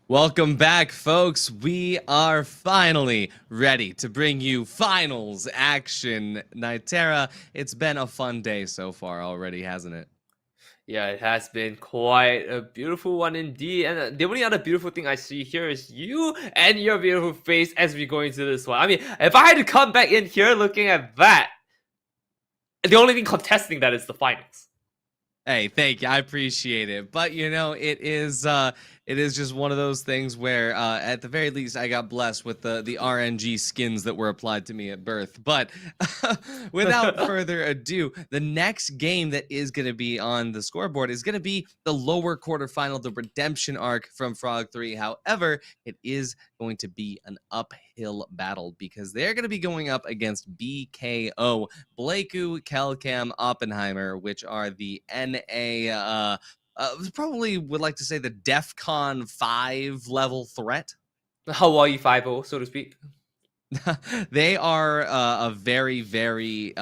Welcome back, folks. We are finally ready to bring you finals action. Nitera, it's been a fun day so far already, hasn't it? Yeah, it has been quite a beautiful one indeed. And the only other beautiful thing I see here is you and your beautiful face as we go into this one. I mean, if I had to come back in here looking at that, the only thing contesting that is the finals. Hey, thank you. I appreciate it. But it is just one of those things where at the very least I got blessed with the RNG skins that were applied to me at birth. But without further ado, the next game that is going to be on the scoreboard is going to be the lower quarterfinal, the redemption arc from Frog 3. However, it is going to be an uphill battle because they're going to be going up against BKO, Blakeu, Kelcam, Oppenheimer, which are the NA, probably would like to say the DEFCON 5 level threat. Hawaii 5-0, so to speak. They are a very, very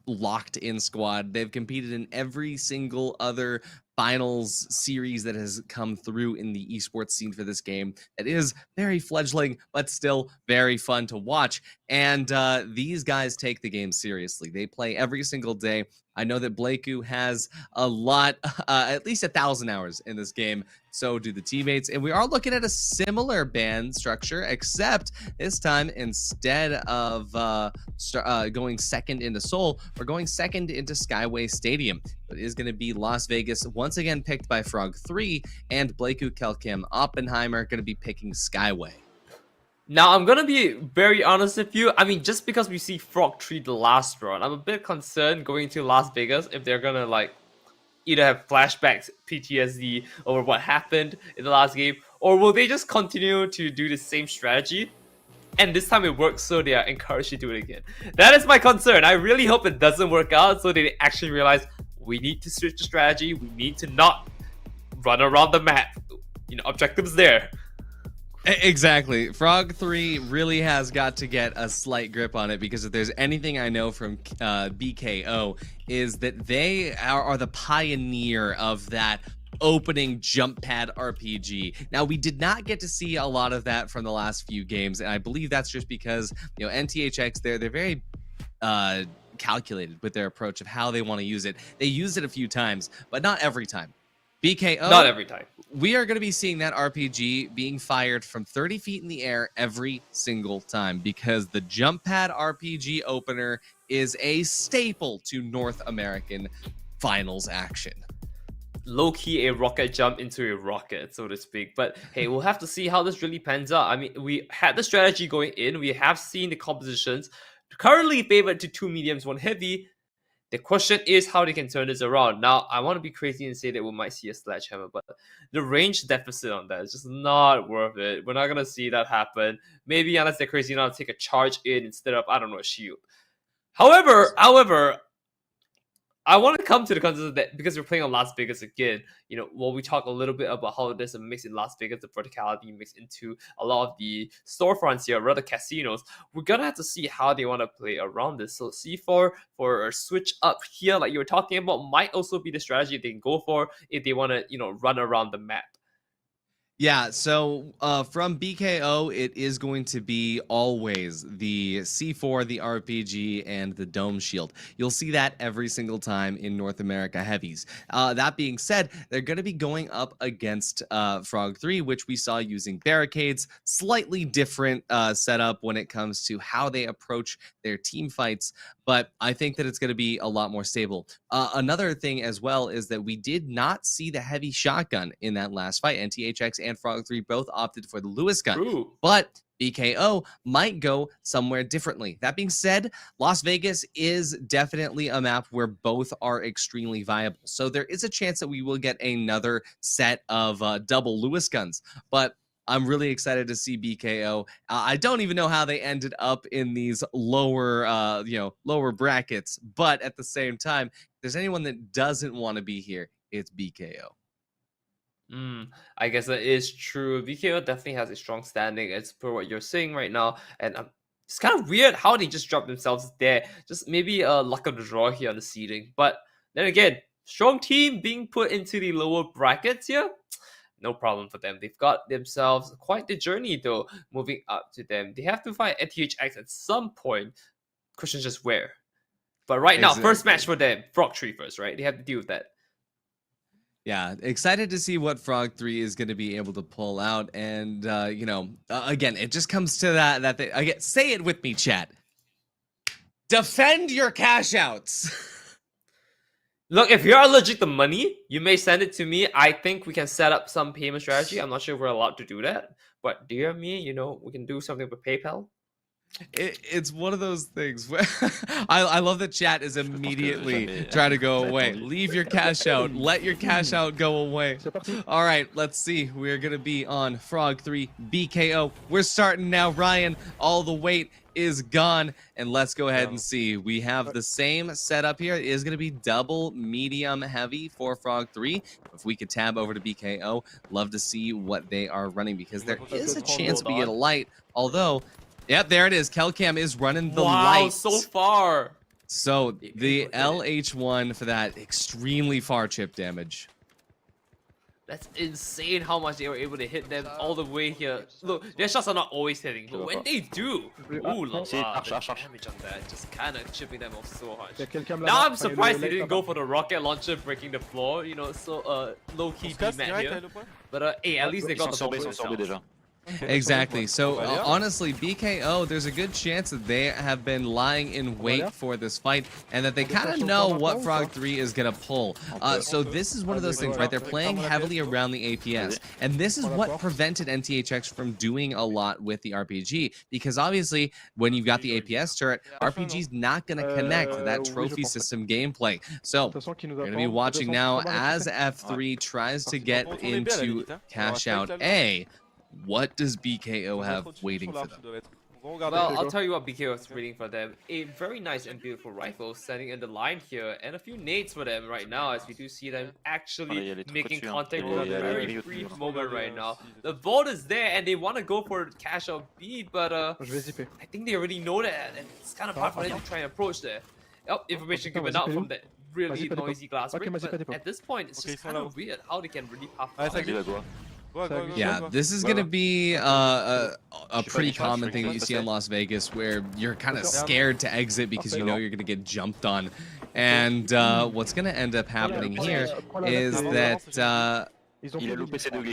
locked in squad. They've competed in every single other finals series that has come through in the esports scene for this game. It is very fledgling, but still very fun to watch. And these guys take the game seriously. They play every single day. I know that Blakeu has a lot, at least 1,000 hours in this game. So do the teammates. And we are looking at a similar ban structure, except this time, instead of going second into Seoul, we're going second into Skyway Stadium. It is going to be Las Vegas, once again picked by Frog3, and Blakeu, Kelcam, Oppenheimer going to be picking Skyway. Now, I'm gonna be very honest with you. I mean, just because we see Frog3 the last round, I'm a bit concerned going to Las Vegas if they're gonna either have flashbacks, PTSD over what happened in the last game, or will they just continue to do the same strategy? And this time it works, so they are encouraged to do it again. That is my concern. I really hope it doesn't work out, so they actually realize we need to switch the strategy. We need to not run around the map. Objectives there. Exactly. Frog 3 really has got to get a slight grip on it, because if there's anything I know from BKO is that they are the pioneer of that opening jump pad RPG. Now, we did not get to see a lot of that from the last few games, and I believe that's just because, NTHX, they're very calculated with their approach of how they want to use it. They used it a few times, but not every time. BKO, Not every time. we are going to be seeing that RPG being fired from 30 feet in the air every single time, because the jump pad RPG opener is a staple to North American finals action. Low-key a rocket jump into a rocket, so to speak. But hey, we'll have to see how this really pans out. I mean, we had the strategy going in. We have seen the compositions. Currently favored to 2 mediums, 1 heavy. The question is how they can turn this around. Now, I want to be crazy and say that we might see a sledgehammer, but the range deficit on that is just not worth it. We're not going to see that happen. Maybe unless they're crazy enough to take a charge in instead of, I don't know, a shield. However, I want to come to the concept that because we're playing on Las Vegas again, while we talk a little bit about how there's a mix in Las Vegas, the verticality mix into a lot of the storefronts here, rather casinos, we're gonna have to see how they want to play around this. So C4 for a switch up here, like you were talking about, might also be the strategy they can go for if they want to, run around the map. Yeah, so from BKO, it is going to be always the C4, the RPG, and the Dome Shield. You'll see that every single time in North America heavies. That being said, they're going to be going up against Frog 3, which we saw using barricades. Slightly different setup when it comes to how they approach their team fights, but I think that it's going to be a lot more stable. Another thing as well is that we did not see the heavy shotgun in that last fight. NTHX and Frog 3 both opted for the Lewis gun, True. but BKO might go somewhere differently. That being said, Las Vegas is definitely a map where both are extremely viable. So there is a chance that we will get another set of double Lewis guns, but I'm really excited to see BKO. I don't even know how they ended up in these lower, lower brackets. But at the same time, if there's anyone that doesn't want to be here, it's BKO. I guess that is true. BKO definitely has a strong standing as per what you're saying right now, and it's kind of weird how they just dropped themselves there. Just maybe a luck of the draw here on the seeding, but then again, strong team being put into the lower brackets here. no problem for them. They've got themselves quite the journey though, moving up to them. They have to fight NTHX at some point. Question just where. But right now, first match for them, Frog3 first, right? They have to deal with that. Yeah, excited to see what Frog3 is going to be able to pull out. And, you know, again, it just comes to that they, again, say it with me, chat. Defend your cash outs. Look, if you're allergic to money, you may send it to me. I think we can set up some payment strategy. I'm not sure if we're allowed to do that. But dear me, you know, we can do something with PayPal. It's one of those things where I love that chat is immediately trying to go away. Leave your cash out. Let your cash out go away. All right, let's see. We're going to be on Frog3 BKO. We're starting now, Ryan. All the weight is gone. And let's go ahead and see. We have the same setup here. It is going to be double medium heavy for Frog3. If we could tab over to BKO, love to see what they are running because there is a chance we get a light. Although... Yep, there it is. Kelcam is running the light. Wow, so far. So the LH1 for that extremely far chip damage. That's insane how much they were able to hit them all the way here. Look, their shots are not always hitting, but when they do, ooh la la, the damage on that, just kind of chipping them off so hard. Now I'm surprised they didn't go for the rocket launcher breaking the floor, you know, so low-key D-man here. But hey, at least they got the ball for themselves. Exactly. So honestly, BKO, there's a good chance that they have been lying in wait for this fight and that they kind of know what Frog3 is going to pull. So this is one of those things, right? They're playing heavily around the APS. And this is what prevented NTHX from doing a lot with the RPG. Because obviously, when you've got the APS turret, RPG's not going to connect to that trophy system gameplay. So we're going to be watching now as F3 tries to get into cash out A. What does BKO have waiting for them? Well, I'll tell you what BKO is waiting for them. A very nice and beautiful rifle standing in the line here, and a few nades for them right now, as we do see them actually making contact with a very brief moment right now. The vault is there, and they want to go for cash out B, but I think they already know that, and it's kind of hard for them to try and approach there. Yep, information given out from that really noisy glass break, but at this point, it's just kind of weird how they can really pop out. Yeah, this is going to be a pretty common thing that you see in Las Vegas where you're kind of scared to exit because you know you're going to get jumped on. And what's going to end up happening here is that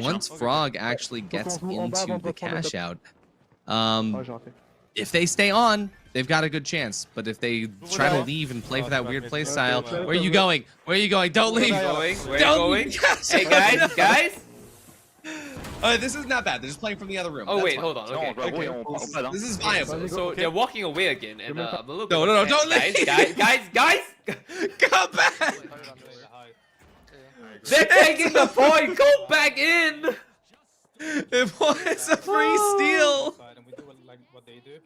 once Frog actually gets into the cash out, if they stay on, they've got a good chance. But if they try to leave and play for that weird play style, where are you going? Where are you going? Don't leave! Don't leave! Hey guys! This is not bad. They're just playing from the other room. Oh That's wait, fine. hold on. Okay. This is viable. So they're walking away again, and I'm a little bit. No, don't leave. Guys! Come back! They're taking the point. Go back in. It was a free steal.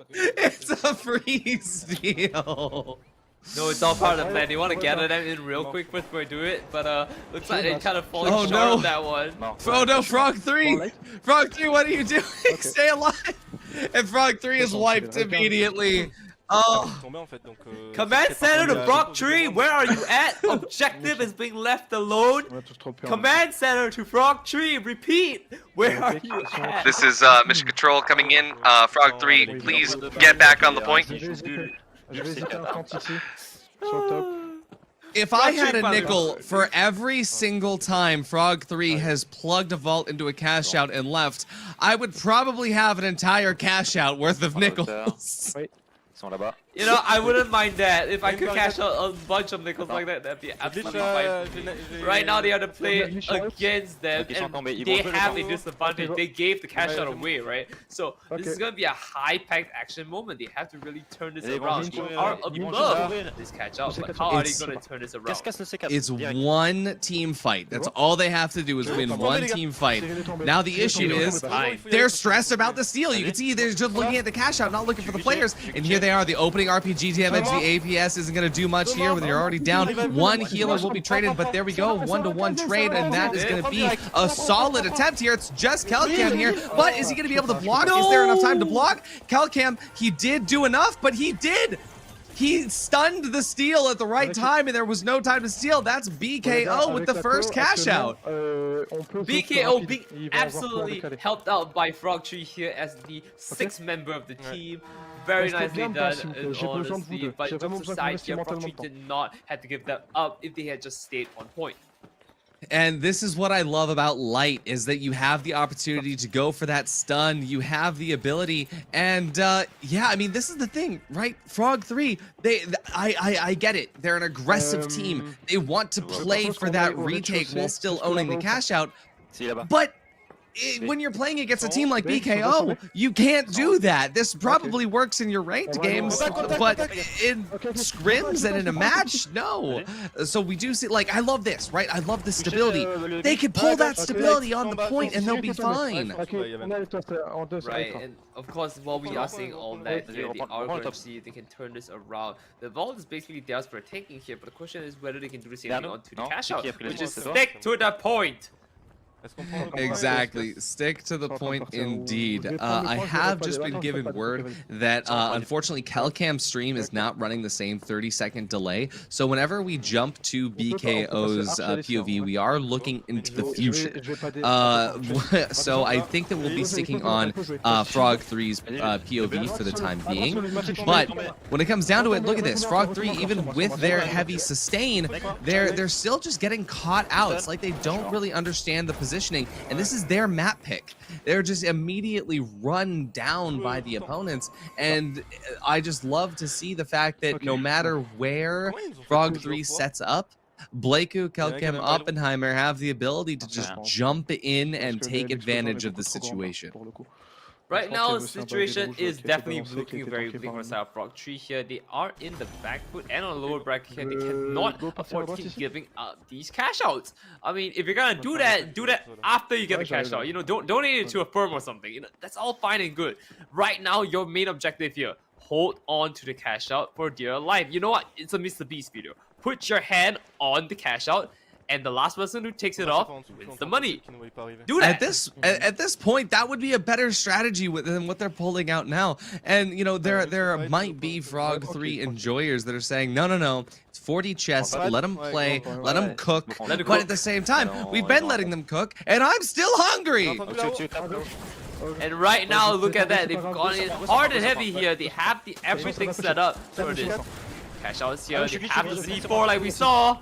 It's a free steal. No, it's all part of the plan. They want to gather them in real quick before they do it, but looks like they kind of falling short of that one. Oh no, Frog3! Frog3, what are you doing? Stay alive! And Frog3 is wiped immediately. Oh. Command center to Frog3, where are you at? Objective is being left alone. Command center to Frog3, repeat, where are you at? This is Mission Control coming in. Frog3, please get back on the point. If I had a nickel for every single time Frog3 has plugged a vault into a cash out and left, I would probably have an entire cash out worth of nickels. You know, I wouldn't mind that. If I could cash out a bunch of nickels like that, that'd be absolutely fine. Right now, they have to play against them, and they have a disadvantage. They gave the cash out away, right? So this is gonna be a high-packed action moment. They have to really turn this around. They are above this catch out, but how are they gonna turn this around? It's one team fight. That's all they have to do is win one team fight. Now the issue is they're stressed about the steal. You can see they're just looking at the cash out, not looking for the players. And here they are, the opening RPG damage. The APS isn't going to do much here when they're already down. One healer will be traded, but there we go. 1-to-1 trade, and that is going to be a solid attempt here. It's just Kelcam here, but is he going to be able to block? Is there enough time to block? Kelcam, he did do enough, but he did He stunned the steal at the right time, and there was no time to steal. That's BKO with the first cash out. BKO being absolutely helped out by Frog3 here as the sixth member of the team. Very nicely done, in honesty. But jokes aside here, Frog3 did not have to give that up if they had just stayed on point. And this is what I love about Light, is that you have the opportunity to go for that stun, you have the ability, and yeah, I mean, this is the thing, right? Frog3, I get it. They're an aggressive team. They want to play for that retake while still owning the cash out, but when you're playing against a team like BKO, you can't do that. This probably works in your ranked games, but in scrims and in a match, no. So we do see, like, I love this, right? I love the stability. They can pull that stability on the point and they'll be fine. Right, and of course, while we are seeing all that here, they are going to see if they can turn this around. The vault is basically theirs for taking here, but the question is whether they can do the same thing onto the cash out, which is stick to the point. Exactly. Stick to the point indeed. I have just been given word that unfortunately Kelcam's stream is not running the same 30-second delay. So whenever we jump to BKO's POV, we are looking into the future. So I think that we'll be sticking on Frog3's POV for the time being. But when it comes down to it, look at this. Frog3, even with their heavy sustain, they're still just getting caught out. It's like they don't really understand the positioning, and this is their map pick. They're just immediately run down by the opponents, and I just love to see the fact that no matter where Frog3 sets up, Blakeu, Kelcam, Oppenheimer have the ability to just jump in and take advantage of the situation. Right now, the situation is definitely looking very bleak for side of Frog3 here. They are in the back foot and on a lower bracket here. They cannot afford to keep giving up these cash outs. I mean, if you're gonna do that after you get the cash out. You know, don't donate it to a firm or something. You know, that's all fine and good. Right now, your main objective here: hold on to the cash out for dear life. You know what? It's a Mr. Beast video. Put your hand on the cash out, and the last person who takes it off wins the money. Do that. At this point, that would be a better strategy than what they're pulling out now. And you know, there might be Frog3 enjoyers that are saying, no, it's 40 chests. Let them play, let them cook. But at the same time, we've been letting them cook, and I'm still hungry. And right now, look at that. They've gone in hard and heavy here. They have everything set up for this. Cash outs here. They have the C4 like we saw.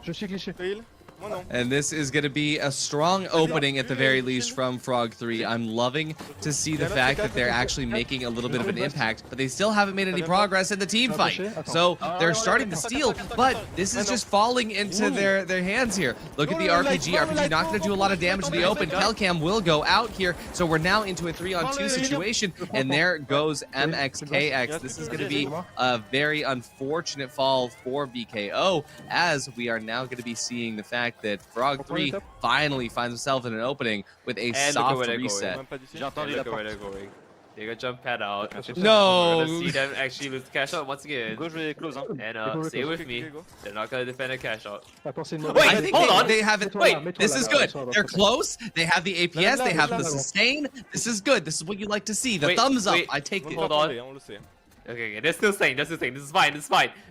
And this is going to be a strong opening at the very least from Frog3. I'm loving to see the fact that they're actually making a little bit of an impact, but they still haven't made any progress in the team fight. So they're starting to steal, but this is just falling into their hands here. Look at the RPG. RPG not going to do a lot of damage in the open. Kelcam will go out here, so we're now into a 3-on-2 situation, and there goes MXKX. This is going to be a very unfortunate fall for BKO, as we are now going to be seeing the fact that Frog3 finally finds himself in an opening with a soft reset. Look at where they're going. They got jump pad out. No! We're gonna see them actually lose the cash out once again. And stay with me. They're not gonna defend a cash out. Wait, I think hold on. They have it. Wait, this is good. They're close. They have the APS. They have the sustain. This is good. This is what you like to see. The thumbs up. I take it. Hold on. Okay, they're still staying. This is fine.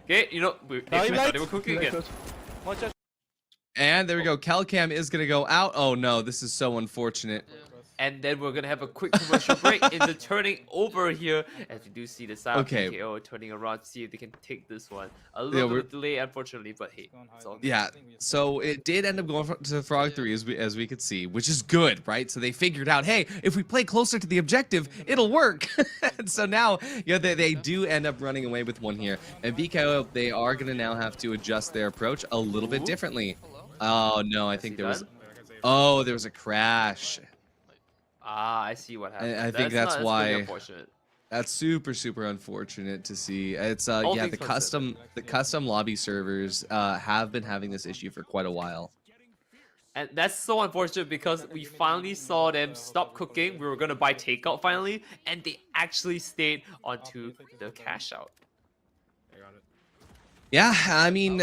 Okay, you know, they were cooking again. And there we go. Kelcam is going to go out. Oh no, this is so unfortunate. And then we're going to have a quick commercial break into turning over here. As we do see the side of BKO turning around to see if they can take this one. A little bit of delay, unfortunately, but hey. It's all good. Yeah, so it did end up going to Frog3 as we could see, which is good, right? So they figured out, hey, if we play closer to the objective, it'll work. And so now, yeah, they do end up running away with one here. And BKO, they are going to now have to adjust their approach a little bit differently. Oh no, I think there was a crash. Ah, I see what happened. I think that's why. That's super unfortunate to see. It's yeah, the custom lobby servers have been having this issue for quite a while. And that's so unfortunate because we finally saw them stop cooking. We were gonna buy takeout finally, and they actually stayed onto the cash out. Yeah, I mean,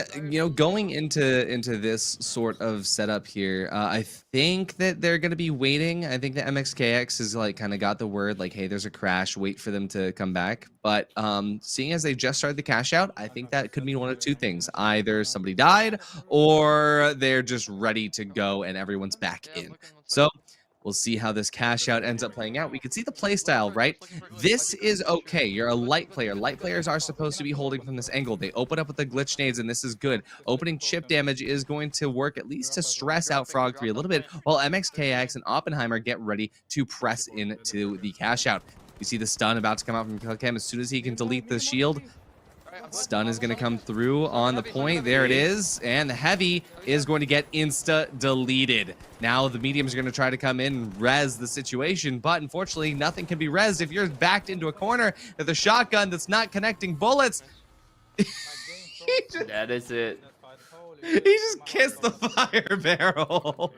going into this sort of setup here, I think that they're gonna be waiting. I think the MXKX has like kind of got the word like, hey, there's a crash, wait for them to come back. But seeing as they just started the cash out, I think that could mean one of two things: either somebody died, or they're just ready to go and everyone's back in. So we'll see how this cash out ends up playing out. We can see the play style, right? This is okay. You're a light player. Light players are supposed to be holding from this angle. They open up with the glitch nades, and this is good. Opening chip damage is going to work at least to stress out Frog3 a little bit, while MXKX and Oppenheimer get ready to press into the cash out. You see the stun about to come out from Killcam. As soon as he can delete the shield, stun is going to come through on the point. There it is. And the heavy is going to get insta-deleted. Now the mediums are going to try to come in and res the situation, but unfortunately nothing can be rezzed if you're backed into a corner with a shotgun that's not connecting bullets. That is it. He just kissed the fire barrel.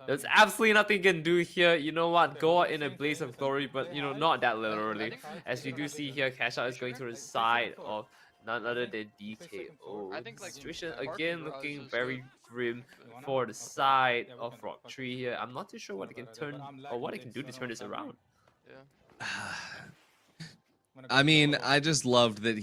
There's absolutely nothing you can do here. You know what? Go out in a blaze of glory, but not that literally. As we do see here, cash out is going to the side of none other than BKO. The situation again looking very grim for the side of Frog3 here. I'm not too sure what they can turn or what they can do to turn this around. I mean, I just loved that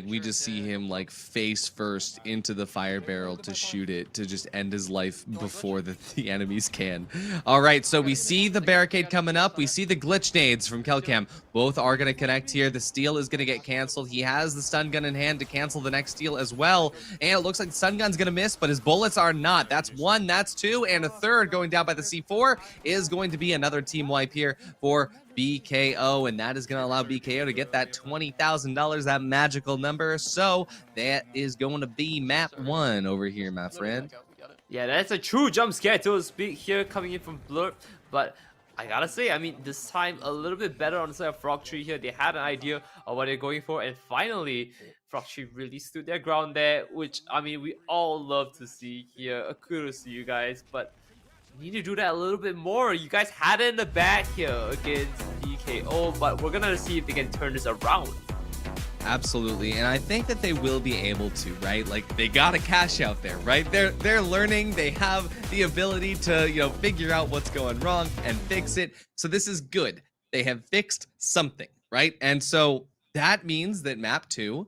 we just see him like face first into the fire barrel to shoot it, to just end his life before the enemies can. All right, so we see the barricade coming up. We see the glitch nades from Kelcam. Both are going to connect here. The steal is going to get canceled. He has the stun gun in hand to cancel the next steal as well. And it looks like the stun gun's going to miss, but his bullets are not. That's one, that's two, and a third going down by the C4 is going to be another team wipe here for BKO, and that is going to allow BKO to get that $20,000, that magical number. So that is going to be map 1 over here, my friend. Yeah, that's a true jump scare, so to speak, here coming in from Blur. But I gotta say, I mean, this time a little bit better on the side of Frog3 here. They had an idea of what they're going for, and finally, Frog3 really stood their ground there, which, I mean, we all love to see here. Kudos to you guys, but need to do that a little bit more. You guys had it in the bag here against BKO, but we're gonna see if they can turn this around. Absolutely, and I think that they will be able to, right? Like, they got a cash out there, right? They're learning. They have the ability to, figure out what's going wrong and fix it. So this is good. They have fixed something, right? And so that means that map 2,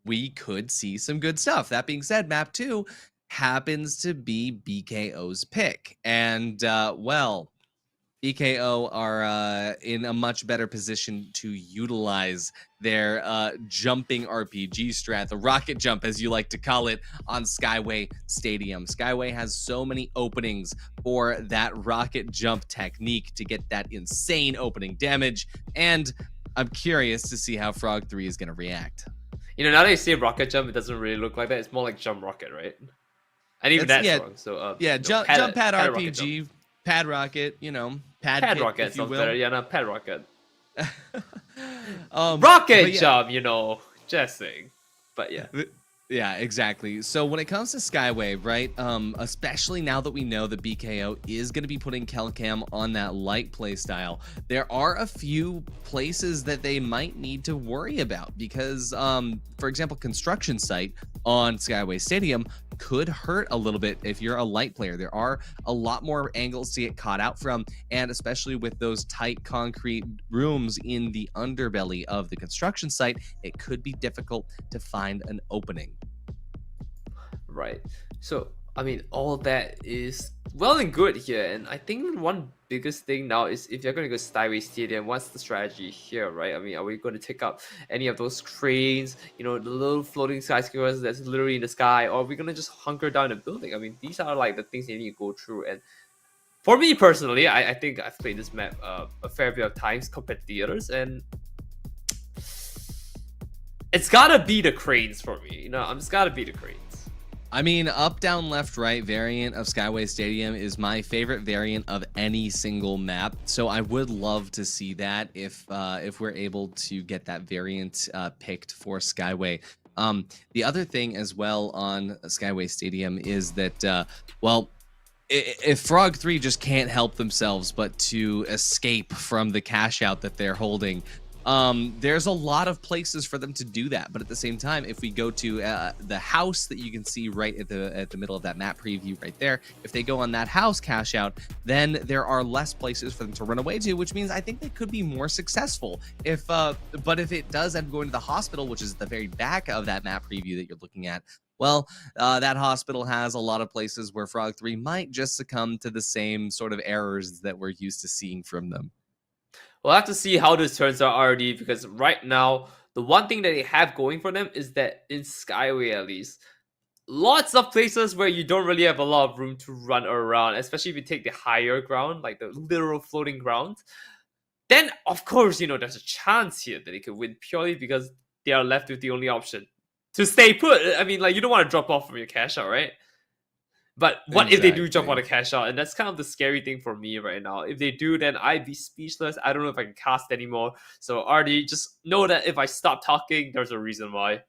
we could see some good stuff. That being said, map 2 happens to be BKO's pick, and well, BKO are in a much better position to utilize their jumping RPG strat, the rocket jump as you like to call it, on Skyway Stadium. Skyway has so many openings for that rocket jump technique to get that insane opening damage, and I'm curious to see how Frog3 is going to react. Now that you say rocket jump, it doesn't really look like that. It's more like jump rocket, right? And even that's wrong. So jump pad RPG, pad rocket, pad rocket sounds better. Yeah, no, pad rocket. Rocket jump, just saying. But yeah. Yeah, exactly. So when it comes to Skyway, right, especially now that we know that BKO is going to be putting Kelcam on that light play style, there are a few places that they might need to worry about because, for example, construction site on Skyway Stadium could hurt a little bit if you're a light player. There are a lot more angles to get caught out from, and especially with those tight concrete rooms in the underbelly of the construction site, it could be difficult to find an opening. Right. So, I mean, all that is well and good here, and I think one biggest thing now is if you're going to go Skyway Stadium, what's the strategy here, right? I mean, are we going to take up any of those cranes, the little floating skyscrapers that's literally in the sky, or are we going to just hunker down a building? I mean, these are like the things you need to go through, and for me personally, I think I've played this map a fair bit of times compared to the others, and it's gotta be the cranes for me. I'm just gotta be the cranes. I mean, up, down, left, right variant of Skyway Stadium is my favorite variant of any single map. So I would love to see that if we're able to get that variant picked for Skyway. The other thing as well on Skyway Stadium is that, well, if Frog3 just can't help themselves but to escape from the cash out that they're holding, There's a lot of places for them to do that, but at the same time, if we go to the house that you can see right at the middle of that map preview right there, if they go on that house cash out, then there are less places for them to run away to, which means I think they could be more successful. But if it does end up going to the hospital, which is at the very back of that map preview that you're looking at, well, that hospital has a lot of places where Frog3 might just succumb to the same sort of errors that we're used to seeing from them. We'll have to see how this turns out already, because right now, the one thing that they have going for them is that in Skyway at least, lots of places where you don't really have a lot of room to run around, especially if you take the higher ground, like the literal floating ground. Then, of course, there's a chance here that they could win purely because they are left with the only option to stay put. I mean, like, you don't want to drop off from your cash out, right? But what if they do jump on a cash out? And that's kind of the scary thing for me right now. If they do, then I'd be speechless. I don't know if I can cast anymore. So, Artie, just know that if I stop talking, there's a reason why.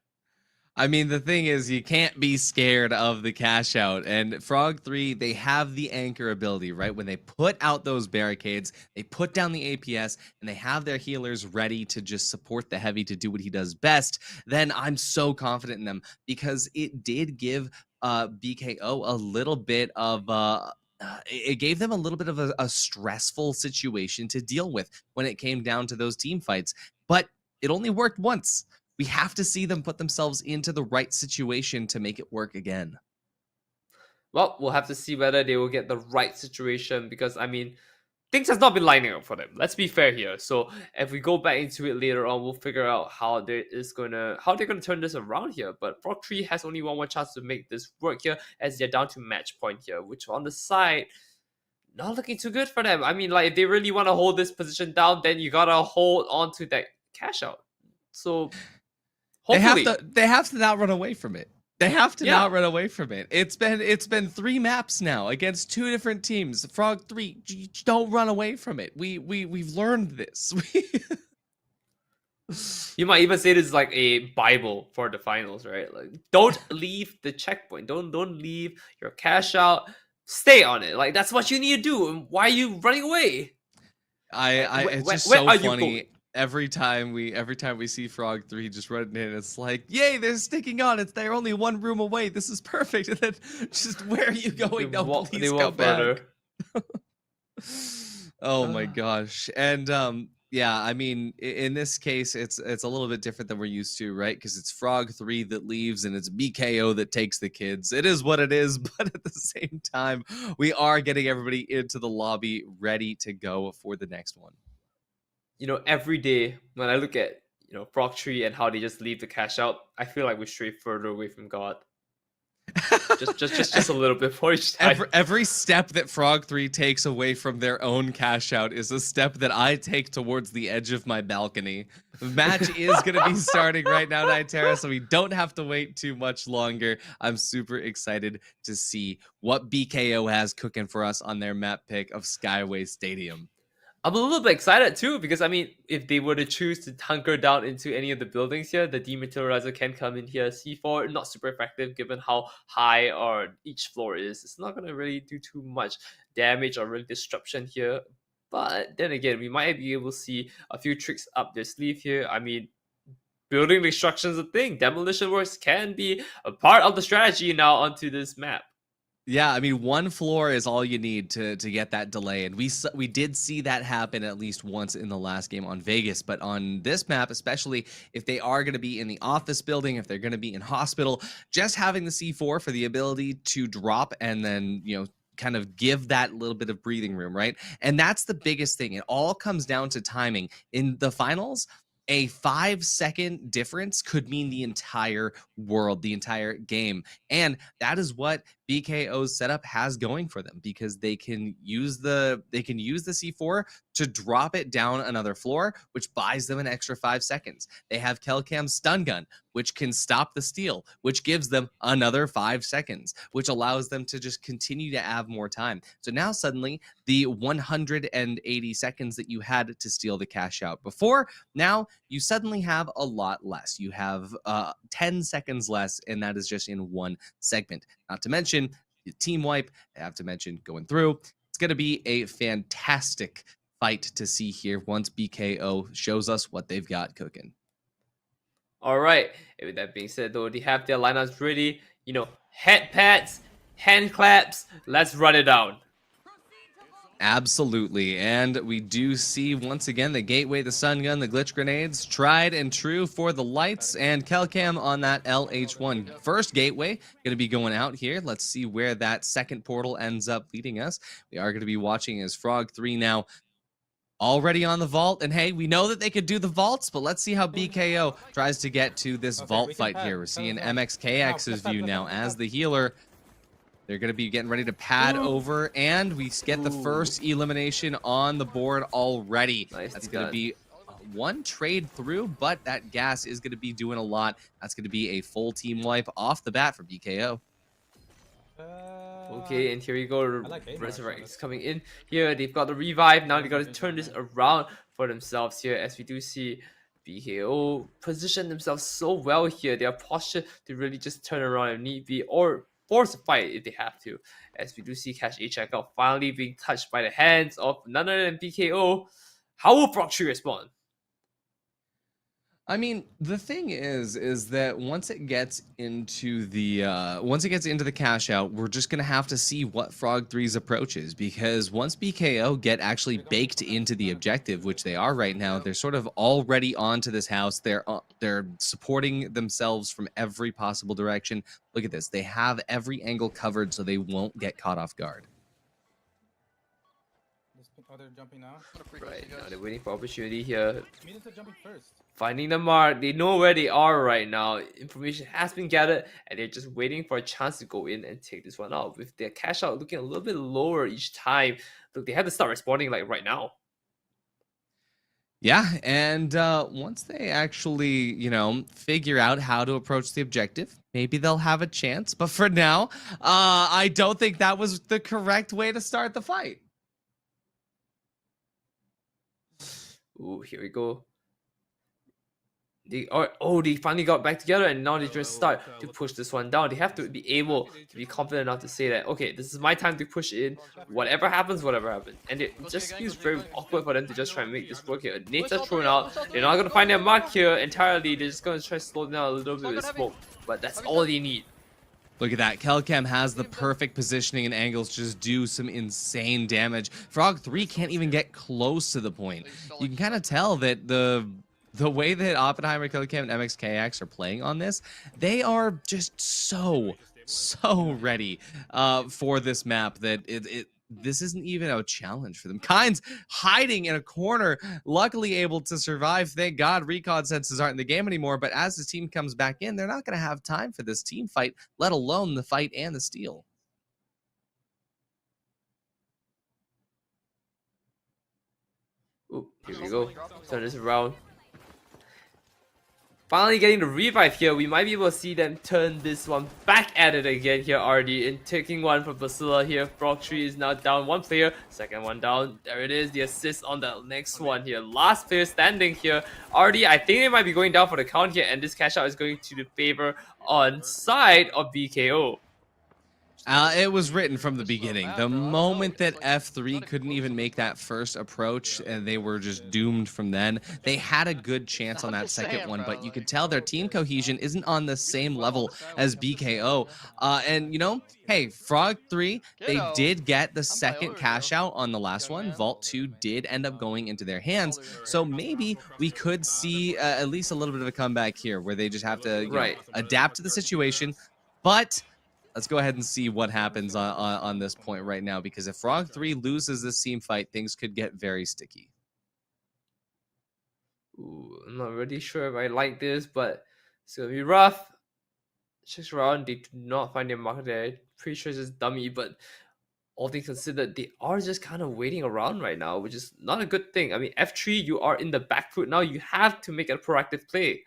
I mean, the thing is, you can't be scared of the cash out. And Frog3, they have the anchor ability, right? When they put out those barricades, they put down the APS, and they have their healers ready to just support the heavy to do what he does best, then I'm so confident in them, because it did give BKO a little bit of it gave them a little bit of a stressful situation to deal with when it came down to those team fights. But it only worked once. We have to see them put themselves into the right situation to make it work again. Well, we'll have to see whether they will get the right situation, because, I mean, things has not been lining up for them. Let's be fair here. So if we go back into it later on, we'll figure out how they're gonna turn this around here. But Frog3 has only one more chance to make this work here, as they're down to match point here, which on the side, not looking too good for them. I mean, like, if they really want to hold this position down, then you gotta hold on to that cash out. So hopefully they have to not run away from it. They have to not run away from it. It's been 3 maps now against 2 different teams. Frog3, don't run away from it. We've learned this. You might even say this is like a Bible for the finals, right? Like, don't leave the checkpoint. Don't leave your cash out. Stay on it. Like, that's what you need to do. Why are you running away? It's just so funny. Every time we see Frog3 just running in, it's like, yay, they're sticking on. They're only 1 room away. This is perfect. And then just, where are you going? No, please go back. Oh my gosh. And yeah, I mean, in this case, it's a little bit different than we're used to, right? Because it's Frog3 that leaves and it's BKO that takes the kids. It is what it is, but at the same time, we are getting everybody into the lobby ready to go for the next one. Every day when I look at Frog3 and how they just leave the cash out, I feel like we stray further away from God. just a little bit for each time. Every step that Frog3 takes away from their own cash out is a step that I take towards the edge of my balcony. The match is going to be starting right now, Nightera, so we don't have to wait too much longer. I'm super excited to see what BKO has cooking for us on their map pick of Skyway Stadium. I'm a little bit excited too, because, I mean, if they were to choose to hunker down into any of the buildings here, the dematerializer can come in here. C4, not super effective given how high or each floor is. It's not going to really do too much damage or really disruption here. But then again, we might be able to see a few tricks up their sleeve here. I mean, building destruction is a thing. Demolition works can be a part of the strategy now onto this map. Yeah, I mean, 1 floor is all you need to get that delay, and we did see that happen at least once in the last game on Vegas. But on this map, especially if they are going to be in the office building, if they're going to be in hospital, just having the C4 for the ability to drop and then kind of give that little bit of breathing room, right? And that's the biggest thing. It all comes down to timing. In the finals, a 5-second difference could mean the entire world, the entire game. And that is what BKO's setup has going for them, because they can use the C4 to drop it down another floor, which buys them an extra 5 seconds. They have Kelcam's stun gun, which can stop the steal, which gives them another 5 seconds, which allows them to just continue to have more time. So now suddenly the 180 seconds that you had to steal the cash out before, now you suddenly have a lot less. You have 10 seconds less, and that is just in one segment. Not to mention team wipe. I have to mention going through. It's going to be a fantastic fight to see here once BKO shows us what they've got cooking. All right. And with that being said, though, they have their lineups ready. Head pats, hand claps. Let's run it down. Absolutely, and we do see once again the gateway, the stun gun, the glitch grenades, tried and true for the lights, and Kelcam on that LH1. First gateway going to be going out here. Let's see where that second portal ends up leading us. We are going to be watching as Frog3 now already on the vault, and hey, we know that they could do the vaults, but let's see how BKO tries to get to this vault fight here. We're seeing MXKX's view now as the healer. They're going to be getting ready to pad over, and we get the first elimination on the board already. That's going to be one trade through, but that gas is going to be doing a lot. That's going to be a full team wipe off the bat for BKO. Okay, and here we go. Resurrect is coming in here. They've got the revive. Now they got to turn this around for themselves here, as we do see BKO position themselves so well here. Their posture to really just turn around if need be, or force a fight if they have to. As we do see Cash A checkout finally being touched by the hands of none other than BKO. How will Frog3 respond? I mean, the thing is that once it gets into the cash out, we're just gonna have to see what Frog3's approach is, because once BKO get actually baked into the objective, which they are right now, they're sort of already onto this house. They're supporting themselves from every possible direction. Look at this; they have every angle covered, so they won't get caught off guard. They're jumping now. Right now, they're waiting for opportunity here. Minions are jumping first. Finding the mark, they know where they are right now. Information has been gathered, and they're just waiting for a chance to go in and take this one out. With their cash out looking a little bit lower each time, look, they have to start responding like right now. Yeah, and once they actually, figure out how to approach the objective, maybe they'll have a chance. But for now, I don't think that was the correct way to start the fight. Ooh, here we go. They finally got back together, and now they just start to push this one down. They have to be able to be confident enough to say that, okay, this is my time to push in. Whatever happens, whatever happens. And it just feels very awkward for them to just try and make this work here. Nades are thrown out. They're not going to find their mark here entirely. They're just going to try to slow down a little bit with smoke. But that's all they need. Look at that. Kelcam has the perfect positioning and angles to just do some insane damage. Frog3 can't even get close to the point. You can kind of tell that the way that Oppenheimer, Kelcam, and MXKX are playing on this, they are just so ready for this map that this isn't even a challenge for them. Kynes hiding in a corner, luckily able to survive. Thank God recon senses aren't in the game anymore, but as the team comes back in, they're not going to have time for this team fight, let alone the fight and the steal. Ooh, here we go. Turn this around. Finally getting the revive here. We might be able to see them turn this one back at it again here already. And taking one from Basila here. Frog3 is now down one player. Second one down. There it is. The assist on the next one here. Last player standing here. Already, I think they might be going down for the count here. And this cash out is going to the favor on side of BKO. It was written from the beginning. The moment that F3 couldn't even make that first approach, and they were just doomed from then, they had a good chance on that second one, but you could tell their team cohesion isn't on the same level as BKO. And, hey, Frog3, they did get the second cash out on the last one. Vault 2 did end up going into their hands, so maybe we could see at least a little bit of a comeback here, where they just have to adapt to the situation, but let's go ahead and see what happens on this point right now, because if Frog3 loses this team fight, things could get very sticky. Ooh, I'm not really sure if I like this, but it's going to be rough. 6th round, they do not find their mark there. Pretty sure it's just dummy, but all things considered, they are just kind of waiting around right now, which is not a good thing. I mean, F3, you are in the back foot now. You have to make a proactive play.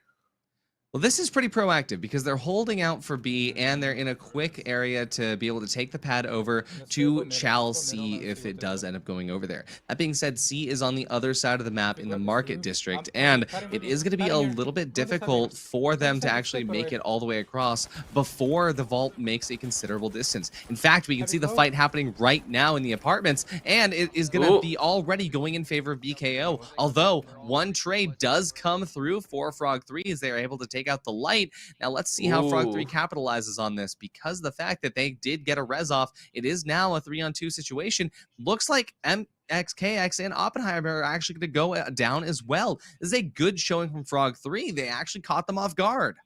Well, this is pretty proactive because they're holding out for B and they're in a quick area to be able to take the pad over to Chal C if it does end up going over there. That being said, C is on the other side of the map in the market district, and it is going to be a little bit difficult for them to actually make it all the way across before the vault makes a considerable distance. In fact, we can see the fight happening right now in the apartments, and it is going to be already going in favor of BKO, although one trade does come through for Frog3 as they are able to take out the light. Now let's see how Frog3 capitalizes on this, because the fact that they did get a res off, it is now a 3-on-2 situation. Looks like MXKX and Oppenheimer are actually going to go down as well. This is a good showing from Frog3. They actually caught them off guard.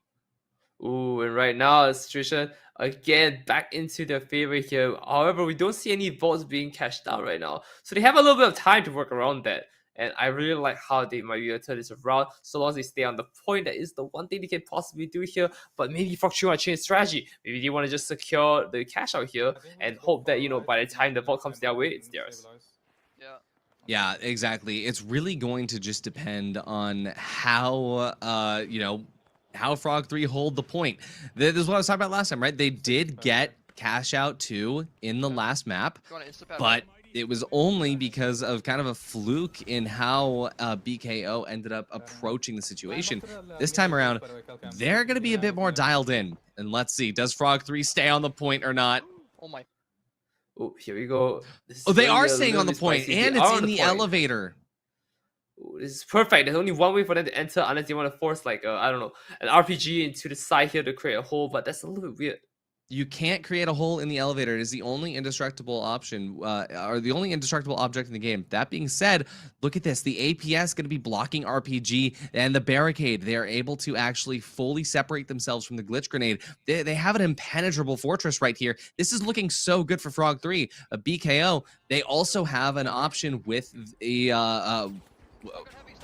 Ooh, and right now the situation again back into their favor here. However, we don't see any votes being cashed out right now, so they have a little bit of time to work around that. And I really like how they might be able to turn this around. So long as they stay on the point, that is the one thing they can possibly do here. But maybe Frog3 want to change strategy. Maybe they want to just secure the cash out here and hope that, you know, by the time the vault comes their way, it's theirs. Yeah, exactly. It's really going to just depend on how, how Frog3 hold the point. This is what I was talking about last time, right? They did get cash out too in the last map, but it was only because of kind of a fluke in how BKO ended up approaching the situation. This time around, they're going to be a bit more dialed in. And let's see, does Frog3 stay on the point or not? Oh my. Oh, here we go. Oh, they are staying on the point, and it's in the elevator. Ooh, this is perfect. There's only one way for them to enter, unless they want to force, like, I don't know, an RPG into the side here to create a hole, but that's a little bit weird. You can't create a hole in the elevator. It is the only indestructible option, or the only indestructible object in the game. That being said, look at this. The APS is going to be blocking RPG and the barricade. They are able to actually fully separate themselves from the glitch grenade. They have an impenetrable fortress right here. This is looking so good for Frog3. BKO, they also have an option with the...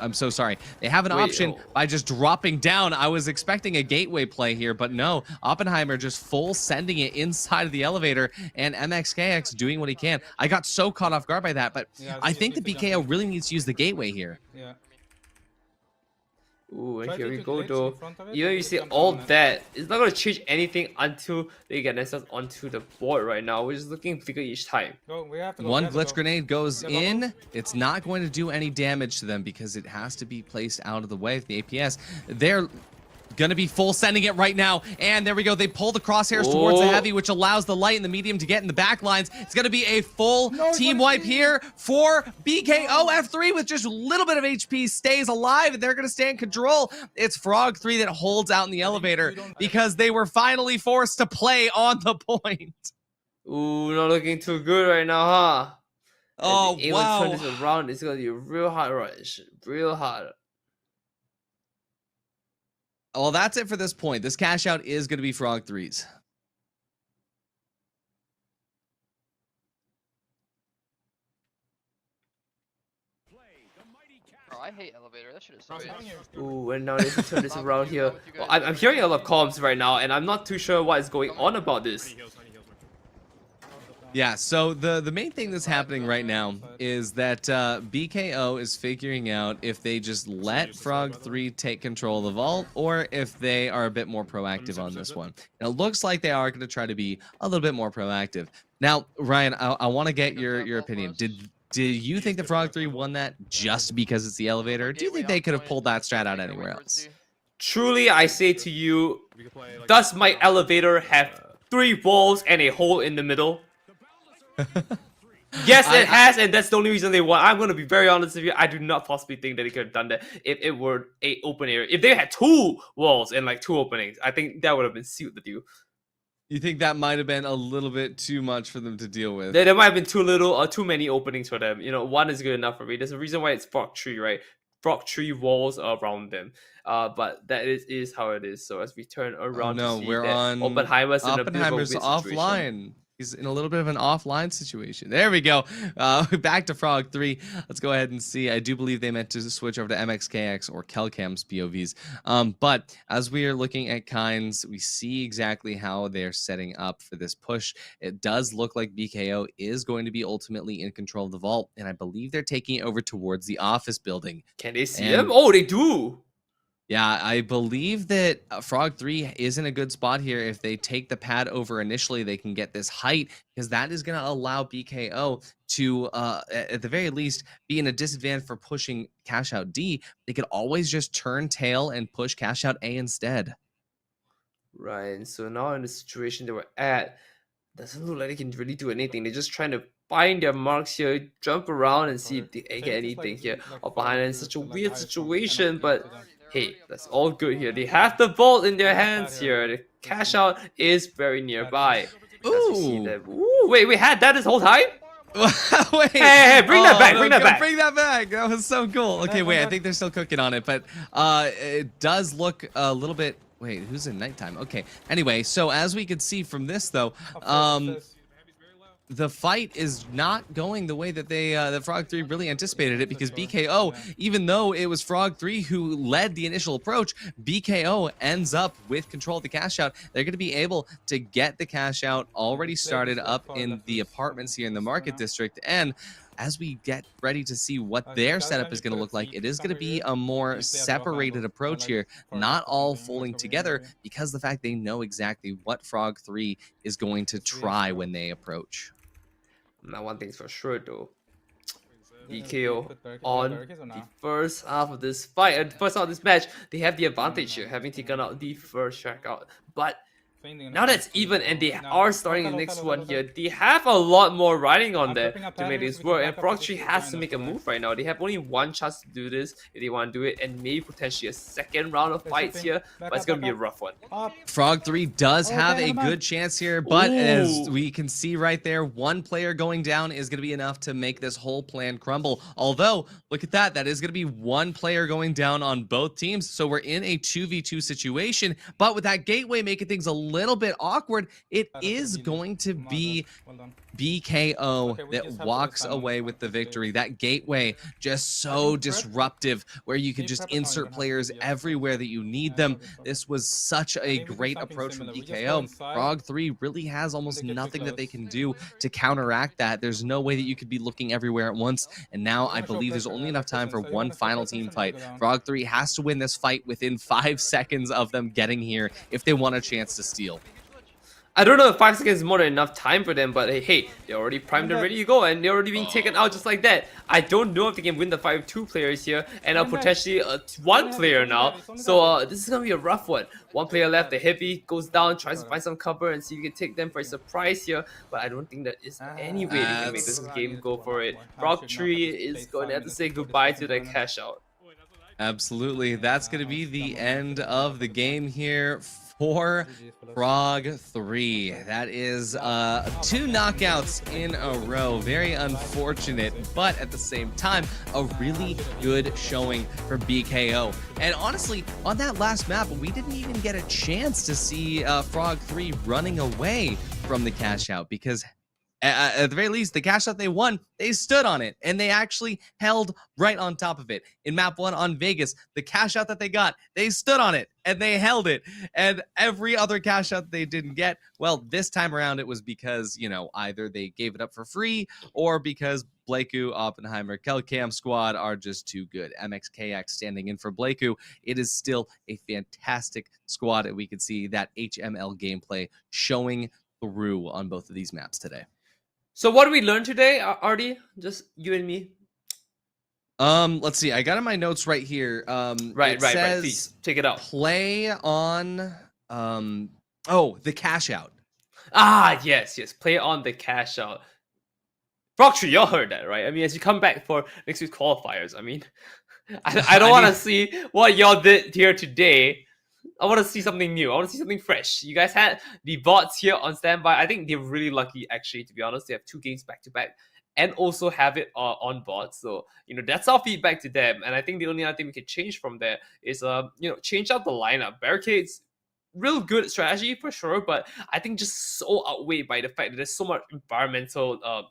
I'm so sorry. They have an option by just dropping down. I was expecting a gateway play here, but no. Oppenheimer just full sending it inside of the elevator, and MXKX doing what he can. I got so caught off guard by that, but I think the BKO really needs to use the gateway here. Yeah. Ooh, and here we go though. Even you see all that, it's not going to change anything until they get themselves onto the board right now, which is looking bigger each time. One glitch grenade goes in. It's not going to do any damage to them because it has to be placed out of the way of the APS. They're going to be full sending it right now, and there we go. They pull the crosshairs towards the heavy, which allows the light and the medium to get in the back lines. It's going to be a full team wipe here for BKO. F3 with just a little bit of HP stays alive, and they're going to stay in control. It's Frog3 that holds out in the elevator because they were finally forced to play on the point. Ooh, not looking too good right now, huh? Oh, wow. Turn this around. It's going to be a real hard rush. Real hard. Well, that's it for this point. This cash out is going to be Frog3's. Bro, I hate elevator. That shit is so good. Ooh, and now they can turn this around here. Well, I'm hearing a lot of comms right now, and I'm not too sure what is going on about this. Yeah, so the main thing that's happening right now is that BKO is figuring out if they just let Frog3 take control of the vault or if they are a bit more proactive on this one. And it looks like they are going to try to be a little bit more proactive. Now, Ryan, I want to get your opinion. Do you think the Frog3 won that just because it's the elevator? Or do you think they could have pulled that strat out anywhere else? Truly, I say to you, does my elevator have 3 walls and a hole in the middle? Yes, it has, and that's the only reason they won. I'm going to be very honest with you. I do not possibly think that they could have done that if it were an open area. If they had 2 walls and like 2 openings, I think that would have been sealed the deal. You think that might have been a little bit too much for them to deal with? There might have been too little or too many openings for them. You know, 1 is good enough for me. There's a reason why it's Frog3, right? Frog3 walls around them. But that is how it is. So as we turn around, oh, no, we're on Oppenheimer's in a bit of a weird offline. He's in a little bit of an offline situation. There we go. Back to Frog3. Let's go ahead and see. I do believe they meant to switch over to MXKX or Kelcam's POVs. But as we are looking at Kinds, we see exactly how they're setting up for this push. It does look like BKO is going to be ultimately in control of the vault, and I believe they're taking it over towards the office building. Can they see him? Oh, they do. Yeah, I believe that Frog3 is in a good spot here. If they take the pad over initially, they can get this height because that is going to allow BKO to, at the very least, be in a disadvantage for pushing Cash Out D. They could always just turn tail and push Cash Out A instead. Right, and so now in the situation that we're at, doesn't look like they can really do anything. They're just trying to find their marks here, jump around and see if they get anything here. Or behind in such a weird situation, but hey, that's all good here. They have the vault in their hands here. The cash out is very nearby. As we see them. Ooh, wait, we had that this whole time? Wait. Hey, bring that back, bring that back. Bring that back. That was so cool. Okay, wait, I think they're still cooking on it, but it does look a little bit. Wait, who's in nighttime? Okay. Anyway, so as we could see from this, though, the fight is not going the way that that Frog3 really anticipated it, because BKO, even though it was Frog3 who led the initial approach, BKO ends up with control of the cash out. They're going to be able to get the cash out already started up in the apartments here in the market district. And as we get ready to see what their setup is going to look like, it is going to be a more separated approach here, not all folding together, because the fact they know exactly what Frog3 is going to try when they approach. Now, one thing's for sure though, BKO on the first half of this fight, and first half of this match, they have the advantage here, having taken out the first track out. But now that's even, and they are starting the next one here. They have a lot more riding on there to make this work, and Frog3 has to make a move right now. They have only one chance to do this if they want to do it, and maybe potentially a second round of fights here, but it's going to be a rough one. Frog3 does have a good chance here, but as we can see right there, one player going down is going to be enough to make this whole plan crumble. Although, look at that, that is going to be one player going down on both teams, so we're in a 2v2 situation, but with that gateway making things a little bit awkward, it is going to be BKO that walks away with the victory. That gateway just so disruptive, where you can just insert players everywhere that you need them. This was such a great approach from BKO. Frog3 really has almost nothing that they can do to counteract that. There's no way that you could be looking everywhere at once, and now I believe there's only enough time for one final team fight. Frog3 has to win this fight within 5 seconds of them getting here if they want a chance to steal. I don't know if 5 seconds is more than enough time for them, but hey, they're already primed and ready to go, and they're already being taken out just like that. I don't know if they can win the fight with 2 players here, and potentially 1 player now. So this is going to be a rough one. 1 player left, the heavy goes down, tries to find some cover and see if you can take them for a surprise here, but I don't think there is any way they can make this game go for it. Frog3 is going to have to say goodbye to the cash out. Absolutely. That's going to be the end of the game here for Frog3. That is 2 knockouts in a row. Very unfortunate, but at the same time, a really good showing for BKO. And honestly, on that last map, we didn't even get a chance to see Frog3 running away from the cash out, because at the very least, the cash out they won, they stood on it, and they actually held right on top of it. In map 1 on Vegas, the cash out that they got, they stood on it, and they held it. And every other cash out they didn't get, well, this time around, it was because, you know, either they gave it up for free, or because Blakeu, Oppenheimer, Kelcam squad are just too good. MXKX standing in for Blakeu. It is still a fantastic squad, and we can see that HML gameplay showing through on both of these maps today. So what did we learn today, Artie? Just you and me. Let's see. I got in my notes right here. Right. Please take it out. Play on. The cash out. Ah, yes. Play on the cash out. Frog3, y'all heard that, right? I mean, as you come back for next week's qualifiers, I mean, I don't want to see what y'all did here today. I want to see something new. I want to see something fresh. You guys had the bots here on standby. I think they're really lucky, actually, to be honest. They have 2 games back to back and also have it on bots. So, you know, that's our feedback to them. And I think the only other thing we can change from there is, change out the lineup. Barricades, real good strategy for sure, but I think just so outweighed by the fact that there's so much environmental,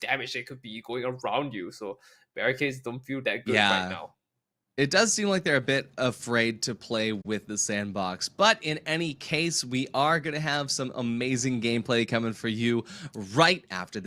damage that could be going around you. So barricades don't feel that good right now. It does seem like they're a bit afraid to play with the sandbox, but in any case, we are going to have some amazing gameplay coming for you right after this.